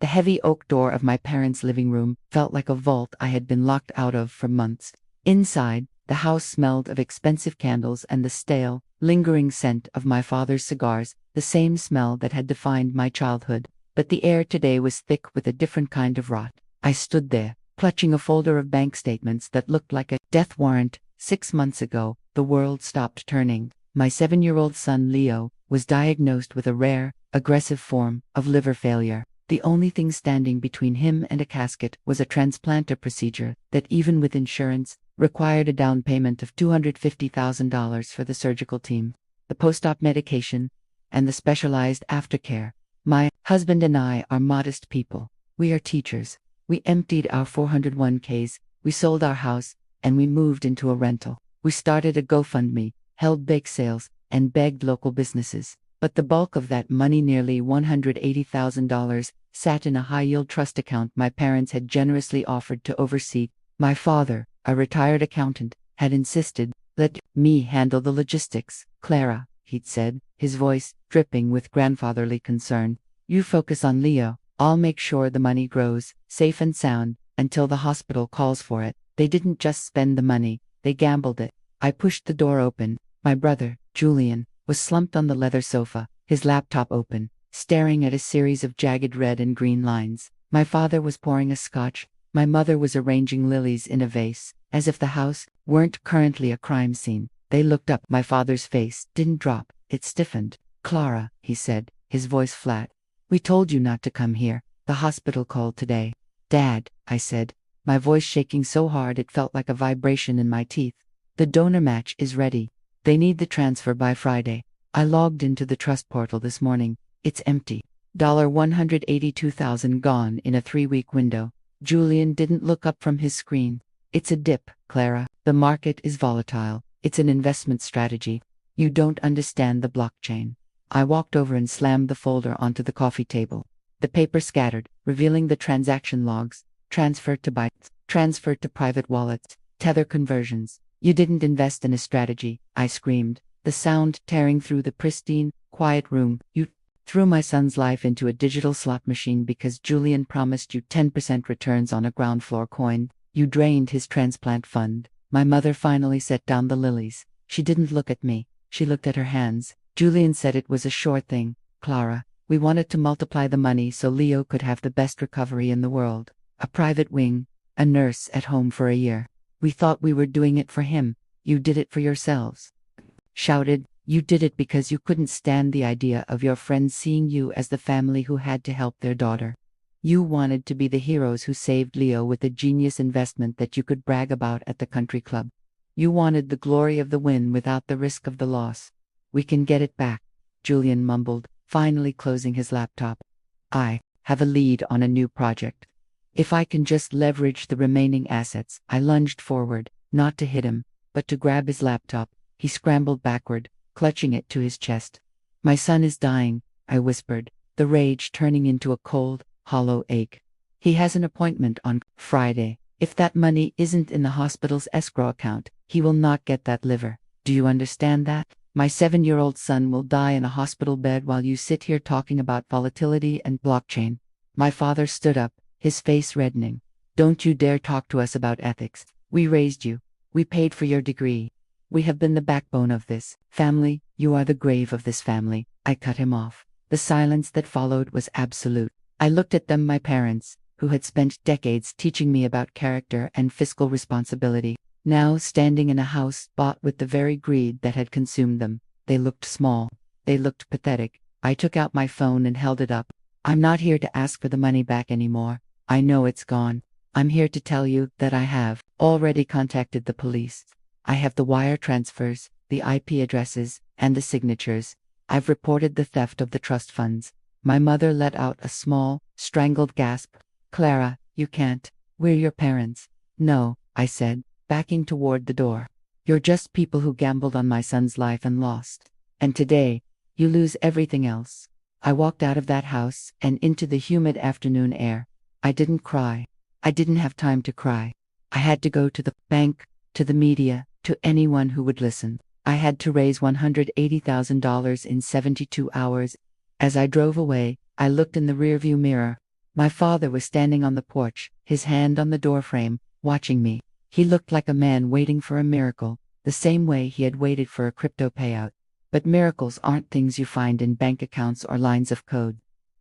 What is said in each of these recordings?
The heavy oak door of my parents' living room felt like a vault I had been locked out of for months. Inside, the house smelled of expensive candles and the stale, lingering scent of my father's cigars, the same smell that had defined my childhood. But the air today was thick with a different kind of rot. I stood there, clutching a folder of bank statements that looked like a death warrant. 6 months ago, the world stopped turning. My 7-year-old son Leo was diagnosed with a rare, aggressive form of liver failure. The only thing standing between him and a casket was a transplant procedure that, even with insurance, required a down payment of $250,000 for the surgical team, the post-op medication, and the specialized aftercare. My husband and I are modest people. We are teachers. We emptied our 401ks, we sold our house, and we moved into a rental. We started a GoFundMe, held bake sales, and begged local businesses. But the bulk of that money, nearly $180,000, sat in a high-yield trust account my parents had generously offered to oversee. My father, a retired accountant, had insisted, "Let me handle the logistics, Clara," he'd said, his voice dripping with grandfatherly concern. "You focus on Leo. I'll make sure the money grows, safe and sound, until the hospital calls for it." They didn't just spend the money, they gambled it. I pushed the door open. My brother, Julian, was slumped on the leather sofa, his laptop open, staring at a series of jagged red and green lines. My father was pouring a scotch. My mother was arranging lilies in a vase, as if the house weren't currently a crime scene. They looked up. My father's face didn't drop, it stiffened. "Clara," he said, his voice flat. "We told you not to come here. The hospital called today." "Dad," I said, my voice shaking so hard it felt like a vibration in my teeth. "The donor match is ready. They need the transfer by Friday. I logged into the trust portal this morning. It's empty. $182,000 gone in a 3-week window." Julian didn't look up from his screen. "It's a dip, Clara. The market is volatile. It's an investment strategy. You don't understand the blockchain." I walked over and slammed the folder onto the coffee table. The paper scattered, revealing the transaction logs. Transfer to bytes, transfer to private wallets, tether conversions. "You didn't invest in a strategy," I screamed, the sound tearing through the pristine, quiet room. "You threw my son's life into a digital slot machine because Julian promised you 10% returns on a ground floor coin. You drained his transplant fund." My mother finally set down the lilies. She didn't look at me. She looked at her hands. "Julian said it was a sure thing, Clara. We wanted to multiply the money so Leo could have the best recovery in the world. A private wing, a nurse at home for a year. We thought we were doing it for him. You did it for yourselves." Shouted, "You did it because you couldn't stand the idea of your friends seeing you as the family who had to help their daughter. You wanted to be the heroes who saved Leo with a genius investment that you could brag about at the country club. You wanted the glory of the win without the risk of the loss. We can get it back," Julian mumbled, finally closing his laptop. "I have a lead on a new project. If I can just leverage the remaining assets." I lunged forward, not to hit him, but to grab his laptop. He scrambled backward, clutching it to his chest. "My son is dying," I whispered, the rage turning into a cold, hollow ache. "He has an appointment on Friday. If that money isn't in the hospital's escrow account, he will not get that liver. Do you understand that? My 7-year-old son will die in a hospital bed while you sit here talking about volatility and blockchain." My father stood up, his face reddening. "Don't you dare talk to us about ethics. We raised you. We paid for your degree. We have been the backbone of this family. You are the grave of this family." I cut him off. The silence that followed was absolute. I looked at them, my parents, who had spent decades teaching me about character and fiscal responsibility, now standing in a house bought with the very greed that had consumed them. They looked small. They looked pathetic. I took out my phone and held it up. "I'm not here to ask for the money back anymore. I know it's gone. I'm here to tell you that I have already contacted the police. I have the wire transfers, the IP addresses, and the signatures. I've reported the theft of the trust funds." My mother let out a small, strangled gasp. "Clara, you can't. We're your parents." "No," I said, backing toward the door. "You're just people who gambled on my son's life and lost. And today, you lose everything else." I walked out of that house and into the humid afternoon air. I didn't cry. I didn't have time to cry. I had to go to the bank, to the media, to anyone who would listen. I had to raise $180,000 in 72 hours. As I drove away, I looked in the rearview mirror. My father was standing on the porch, his hand on the doorframe, watching me. He looked like a man waiting for a miracle, the same way he had waited for a crypto payout. But miracles aren't things you find in bank accounts or lines of code.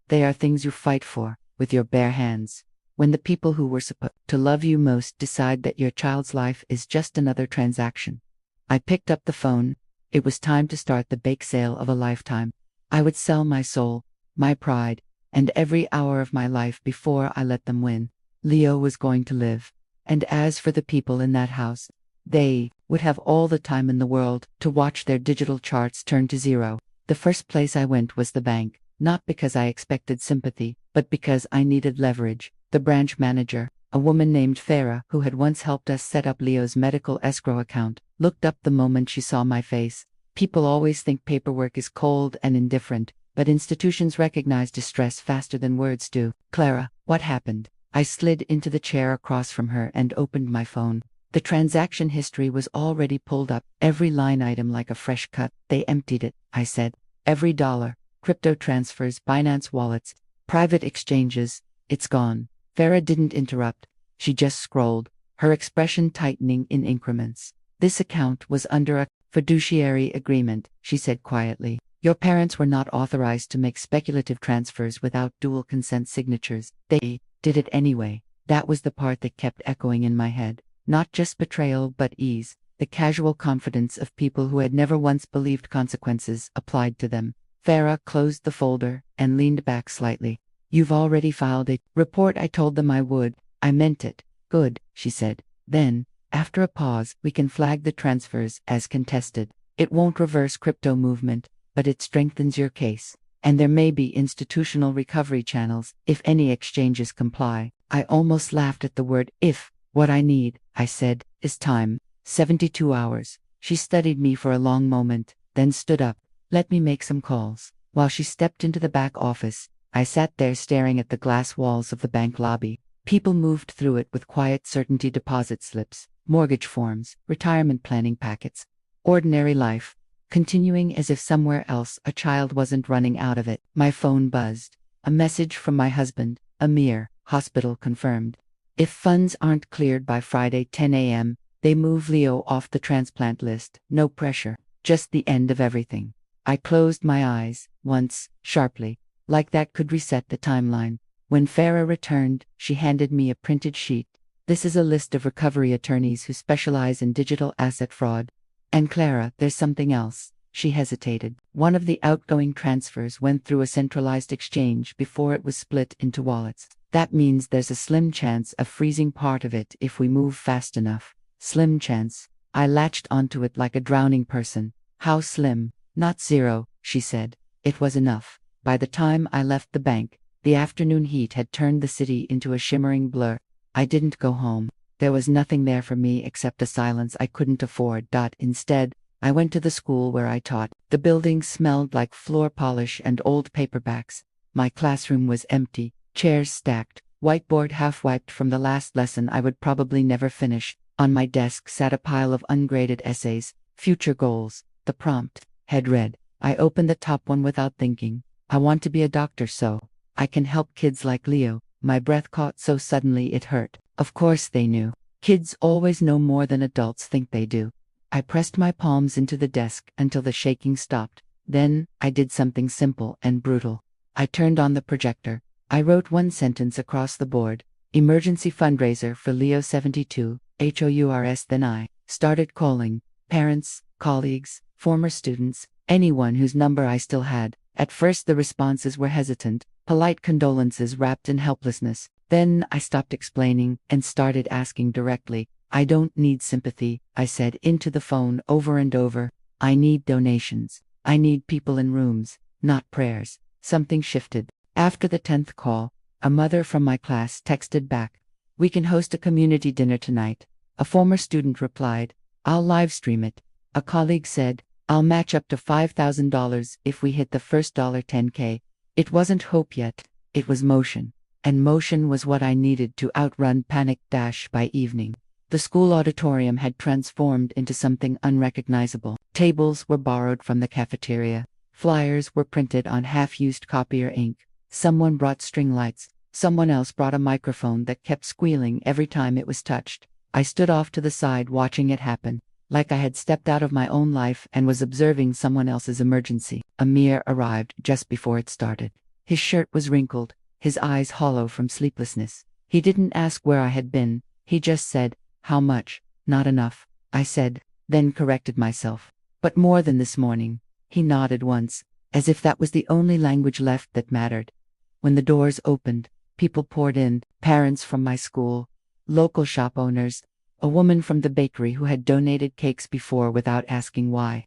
They are things you fight for, with your bare hands. When the people who were supposed to love you most decide that your child's life is just another transaction. I picked up the phone. It was time to start the bake sale of a lifetime. I would sell my soul, my pride, and every hour of my life before I let them win. Leo was going to live. And as for the people in that house, they would have all the time in the world to watch their digital charts turn to zero. The first place I went was the bank, not because I expected sympathy, but because I needed leverage. The branch manager, a woman named Farah, who had once helped us set up Leo's medical escrow account, looked up the moment she saw my face. People always think paperwork is cold and indifferent, but institutions recognize distress faster than words do. Clara, what happened? I slid into the chair across from her and opened my phone. The transaction history was already pulled up, every line item like a fresh cut. They emptied it, I said. Every dollar, crypto transfers, Binance wallets, private exchanges, it's gone. Farah didn't interrupt. She just scrolled, her expression tightening in increments. This account was under a fiduciary agreement, she said quietly. Your parents were not authorized to make speculative transfers without dual consent signatures. They did it anyway. That was the part that kept echoing in my head. Not just betrayal but ease, the casual confidence of people who had never once believed consequences applied to them. Farah closed the folder and leaned back slightly. You've already filed a report. I told them I would. I meant it. Good, she said. Then, after a pause, we can flag the transfers as contested. It won't reverse crypto movement, but it strengthens your case. And there may be institutional recovery channels, if any exchanges comply. I almost laughed at the word if. What I need, I said, is time. 72 hours. She studied me for a long moment, then stood up. Let me make some calls. While she stepped into the back office, I sat there staring at the glass walls of the bank lobby. People moved through it with quiet certainty: deposit slips, mortgage forms, retirement planning packets. Ordinary life, continuing as if somewhere else a child wasn't running out of it. My phone buzzed. A message from my husband, Amir, hospital confirmed. If funds aren't cleared by Friday 10 a.m., they move Leo off the transplant list. No pressure, just the end of everything. I closed my eyes, once, sharply, like that could reset the timeline. When Farah returned, she handed me a printed sheet. This is a list of recovery attorneys who specialize in digital asset fraud. And Clara, there's something else. She hesitated. One of the outgoing transfers went through a centralized exchange before it was split into wallets. That means there's a slim chance of freezing part of it if we move fast enough. Slim chance. I latched onto it like a drowning person. How slim? Not zero, she said. It was enough. By the time I left the bank, the afternoon heat had turned the city into a shimmering blur. I didn't go home. There was nothing there for me except a silence I couldn't afford. Instead, I went to the school where I taught. The building smelled like floor polish and old paperbacks. My classroom was empty, chairs stacked, whiteboard half wiped from the last lesson I would probably never finish. On my desk sat a pile of ungraded essays, future goals. The prompt had read. I opened the top one without thinking. I want to be a doctor so I can help kids like Leo. My breath caught so suddenly it hurt. Of course they knew. Kids always know more than adults think they do. I pressed my palms into the desk until the shaking stopped. Then, I did something simple and brutal. I turned on the projector. I wrote one sentence across the board. Emergency fundraiser for Leo 72, HOURS. Then I started calling parents, colleagues, former students, anyone whose number I still had. At first the responses were hesitant, polite condolences wrapped in helplessness. Then I stopped explaining and started asking directly. I don't need sympathy, I said into the phone over and over. I need donations. I need people in rooms, not prayers. Something shifted. After the 10th call, a mother from my class texted back. We can host a community dinner tonight. A former student replied, I'll live stream it. A colleague said, I'll match up to $5,000 if we hit the first $10K. It wasn't hope yet, it was motion. And motion was what I needed to outrun panic. By evening, the school auditorium had transformed into something unrecognizable. Tables were borrowed from the cafeteria. Flyers were printed on half-used copier ink. Someone brought string lights, Someone else brought a microphone that kept squealing every time it was touched. I stood off to the side watching it happen, like I had stepped out of my own life and was observing someone else's emergency. Amir arrived just before it started. His shirt was wrinkled, his eyes hollow from sleeplessness. He didn't ask where I had been, he just said, "How much?" "Not enough," I said, then corrected myself. "But more than this morning." He nodded once, as if that was the only language left that mattered. When the doors opened, people poured in, parents from my school, local shop owners, a woman from the bakery who had donated cakes before without asking why.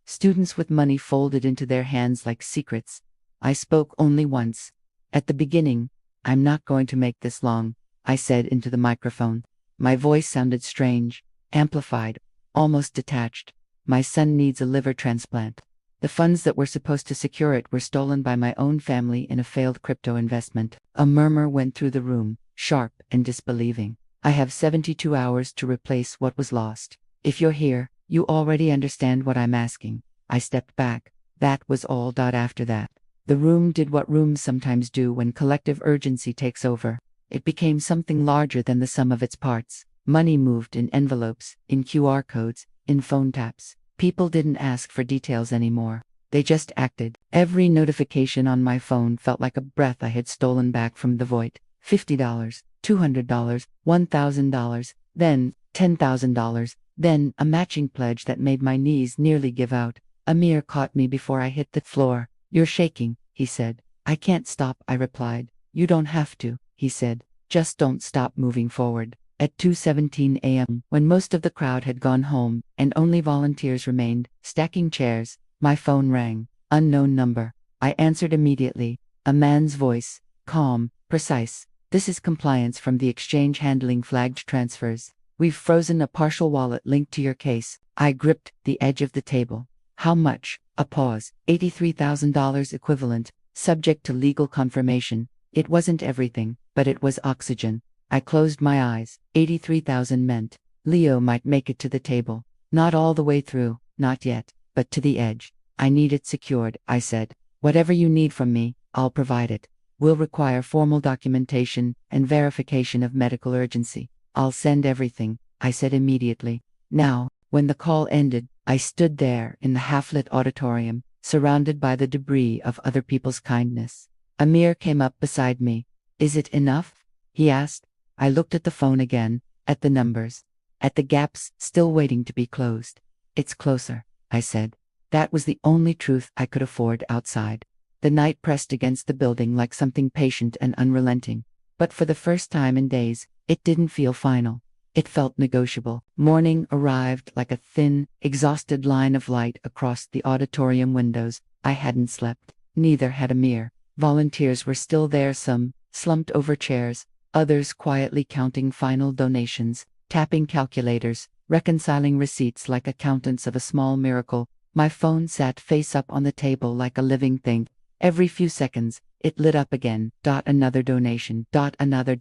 Students with money folded into their hands like secrets. I spoke only once. At the beginning, "I'm not going to make this long," I said into the microphone. My voice sounded strange, amplified, almost detached. "My son needs a liver transplant. The funds that were supposed to secure it were stolen by my own family in a failed crypto investment." A murmur went through the room, sharp and disbelieving. "I have 72 hours to replace what was lost. If you're here, you already understand what I'm asking." I stepped back. That was all. After that, the room did what rooms sometimes do when collective urgency takes over. It became something larger than the sum of its parts. Money moved in envelopes, in QR codes, in phone taps. People didn't ask for details anymore. They just acted. Every notification on my phone felt like a breath I had stolen back from the void. $50, $200, $1,000, then $10,000, then a matching pledge that made my knees nearly give out. Amir caught me before I hit the floor. "You're shaking," he said. "I can't stop," I replied. "You don't have to," he said. "Just don't stop moving forward." At 2:17 a.m., when most of the crowd had gone home and only volunteers remained, stacking chairs, my phone rang. Unknown number. I answered immediately. A man's voice, calm, precise. "This is compliance from the exchange handling flagged transfers. We've frozen a partial wallet linked to your case." I gripped the edge of the table. "How much?" A pause. $83,000 equivalent, subject to legal confirmation. It wasn't everything, but it was oxygen. I closed my eyes. 83,000 meant Leo might make it to the table. Not all the way through, not yet, but to the edge. "I need it secured," I said. "Whatever you need from me, I'll provide it. We'll require formal documentation and verification of medical urgency." "I'll send everything," I said immediately. Now, when the call ended, I stood there in the half-lit auditorium, surrounded by the debris of other people's kindness. Amir came up beside me. "Is it enough?" he asked. I looked at the phone again, at the numbers, at the gaps still waiting to be closed. "It's closer," I said. That was the only truth I could afford outside. The night pressed against the building like something patient and unrelenting. But for the first time in days, it didn't feel final. It felt negotiable. Morning arrived like a thin, exhausted line of light across the auditorium windows. I hadn't slept. Neither had Amir. Volunteers were still there, some slumped over chairs, others quietly counting final donations, tapping calculators, reconciling receipts like accountants of a small miracle. My phone sat face up on the table like a living thing. Every few seconds, it lit up again. Another donation. Another.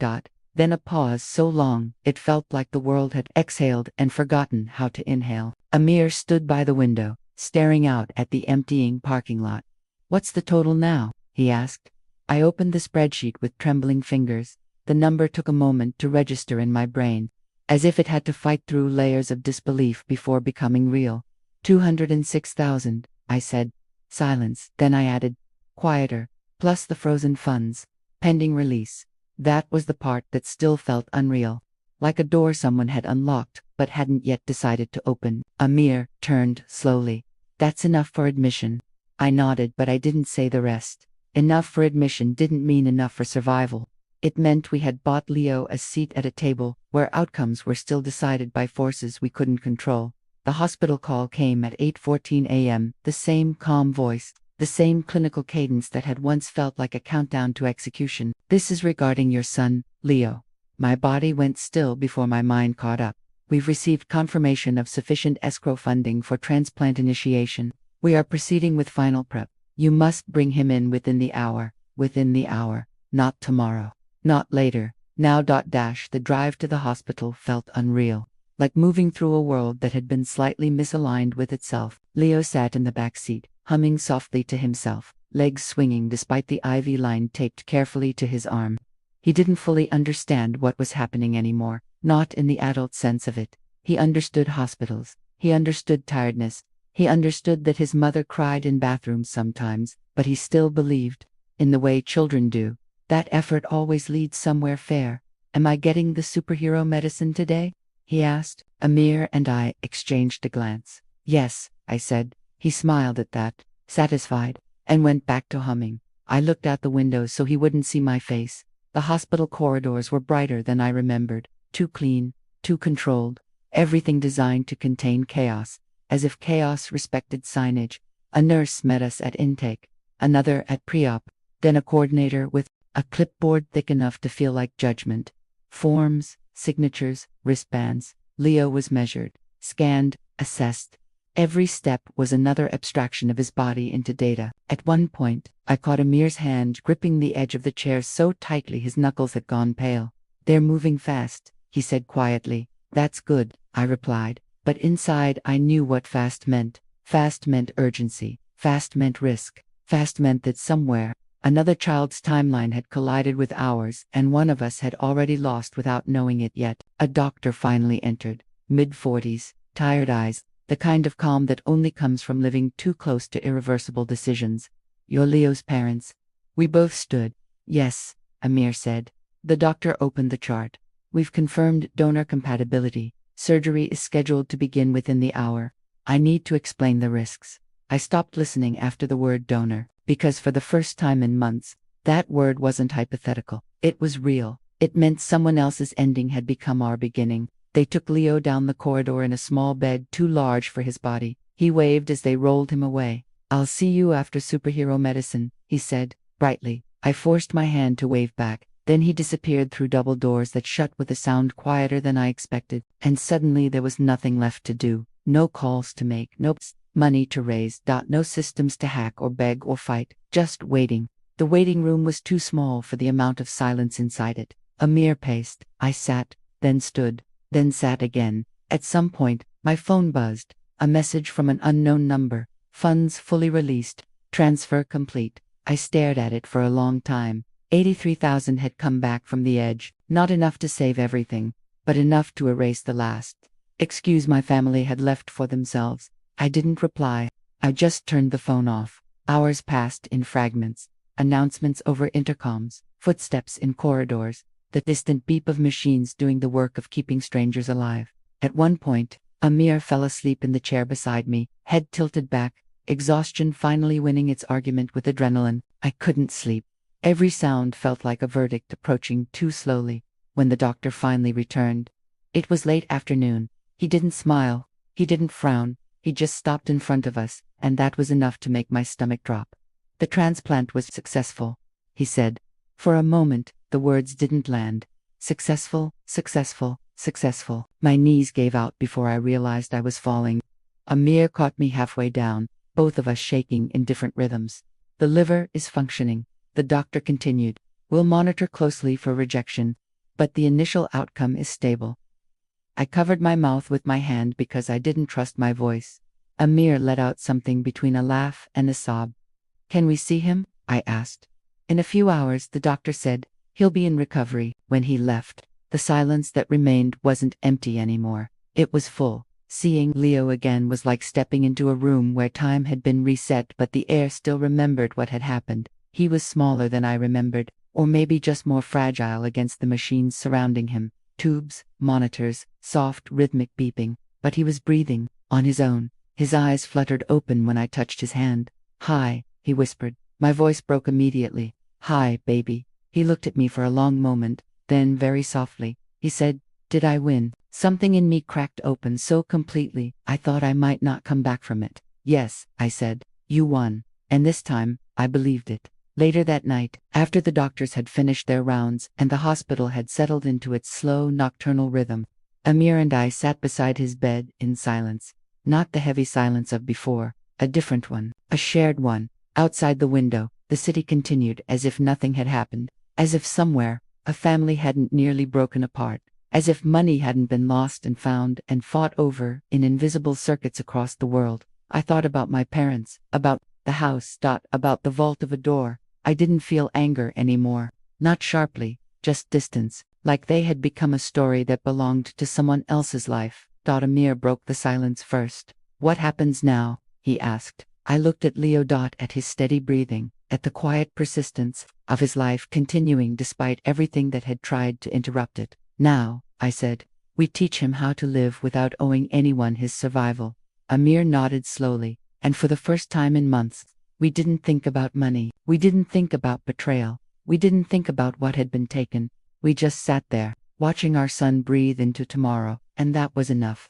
Then a pause so long, it felt like the world had exhaled and forgotten how to inhale. Amir stood by the window, staring out at the emptying parking lot. "What's the total now?" he asked. I opened the spreadsheet with trembling fingers. The number took a moment to register in my brain, as if it had to fight through layers of disbelief before becoming real. 206,000, I said. Silence. Then I added, quieter, plus the frozen funds, pending release. That was the part that still felt unreal, like a door someone had unlocked but hadn't yet decided to open. Amir turned slowly. "That's enough for admission." I nodded, but I didn't say the rest. Enough for admission didn't mean enough for survival. It meant we had bought Leo a seat at a table where outcomes were still decided by forces we couldn't control. The hospital call came at 8:14 a.m., the same calm voice, the same clinical cadence that had once felt like a countdown to execution. "This is regarding your son, Leo." My body went still before my mind caught up. "We've received confirmation of sufficient escrow funding for transplant initiation. We are proceeding with final prep. You must bring him in within the hour. Within the hour. Not tomorrow. Not later. Now. The drive to the hospital felt unreal, like moving through a world that had been slightly misaligned with itself. Leo sat in the back seat, humming softly to himself, legs swinging despite the IV line taped carefully to his arm. He didn't fully understand what was happening anymore, not in the adult sense of it. He understood hospitals. He understood tiredness. He understood that his mother cried in bathrooms sometimes, but he still believed, in the way children do, that effort always leads somewhere fair. Am I getting the superhero medicine today? He asked. Amir and I exchanged a glance. Yes, I said. He smiled at that, satisfied, and went back to humming. I looked out the window so he wouldn't see my face. The hospital corridors were brighter than I remembered, too clean, too controlled, everything designed to contain chaos, as if chaos respected signage. A nurse met us at intake, another at pre-op, then a coordinator with a clipboard thick enough to feel like judgment. Forms, signatures, wristbands. Leo was measured, scanned, assessed. Every step was another abstraction of his body into data. At one point, I caught Amir's hand gripping the edge of the chair so tightly his knuckles had gone pale. They're moving fast, he said quietly. That's good, I replied, but inside I knew what fast meant. Fast meant urgency. Fast meant risk. Fast meant that somewhere, another child's timeline had collided with ours, and one of us had already lost without knowing it yet. A doctor finally entered, mid-40s, tired eyes, the kind of calm that only comes from living too close to irreversible decisions. You're Leo's parents. We both stood. Yes, Amir said. The doctor opened the chart. We've confirmed donor compatibility. Surgery is scheduled to begin within the hour. I need to explain the risks. I stopped listening after the word donor, because for the first time in months, that word wasn't hypothetical. It was real. It meant someone else's ending had become our beginning. They took Leo down the corridor in a small bed too large for his body. He waved as they rolled him away. I'll see you after superhero medicine, he said, brightly. I forced my hand to wave back. Then he disappeared through double doors that shut with a sound quieter than I expected, and suddenly there was nothing left to do. No calls to make, no money to raise, no systems to hack or beg or fight, just waiting. The waiting room was too small for the amount of silence inside it. Amir paced. I sat, then stood, then sat again. At some point, my phone buzzed. A message from an unknown number. Funds fully released. Transfer complete. I stared at it for a long time. 83,000 had come back from the edge, not enough to save everything, but enough to erase the last. Excuse my family had left for themselves. I didn't reply. I just turned the phone off. Hours passed in fragments. Announcements over intercoms, footsteps in corridors, the distant beep of machines doing the work of keeping strangers alive. At one point, Amir fell asleep in the chair beside me, head tilted back, exhaustion finally winning its argument with adrenaline. I couldn't sleep. Every sound felt like a verdict approaching too slowly. When the doctor finally returned, it was late afternoon. He didn't smile. He didn't frown. He just stopped in front of us, and that was enough to make my stomach drop. The transplant was successful, he said. For a moment, the words didn't land. Successful, successful, successful. My knees gave out before I realized I was falling. Amir caught me halfway down, both of us shaking in different rhythms. The liver is functioning, the doctor continued. We'll monitor closely for rejection, but the initial outcome is stable. I covered my mouth with my hand because I didn't trust my voice. Amir let out something between a laugh and a sob. Can we see him? I asked. In a few hours, the doctor said. He'll be in recovery. When he left, the silence that remained wasn't empty anymore. It was full. Seeing Leo again was like stepping into a room where time had been reset, but the air still remembered what had happened. He was smaller than I remembered, or maybe just more fragile against the machines surrounding him. Tubes, monitors, soft, rhythmic beeping. But he was breathing, on his own. His eyes fluttered open when I touched his hand. Hi, he whispered. My voice broke immediately. Hi, baby. He looked at me for a long moment, then very softly, he said, Did I win? Something in me cracked open so completely, I thought I might not come back from it. Yes, I said, you won. And this time, I believed it. Later that night, after the doctors had finished their rounds and the hospital had settled into its slow nocturnal rhythm, Amir and I sat beside his bed in silence. Not the heavy silence of before, a different one, a shared one. Outside the window, the city continued as if nothing had happened, as if somewhere, a family hadn't nearly broken apart, as if money hadn't been lost and found and fought over in invisible circuits across the world. I thought about my parents, about the house, about the vault of a door. I didn't feel anger anymore. Not sharply, just distance, like they had become a story that belonged to someone else's life. Amir broke the silence first. What happens now? He asked. I looked at Leo. At his steady breathing, at the quiet persistence of his life continuing despite everything that had tried to interrupt it. Now, I said, we teach him how to live without owing anyone his survival. Amir nodded slowly, and for the first time in months, we didn't think about money. We didn't think about betrayal. We didn't think about what had been taken. We just sat there, watching our son breathe into tomorrow, and that was enough.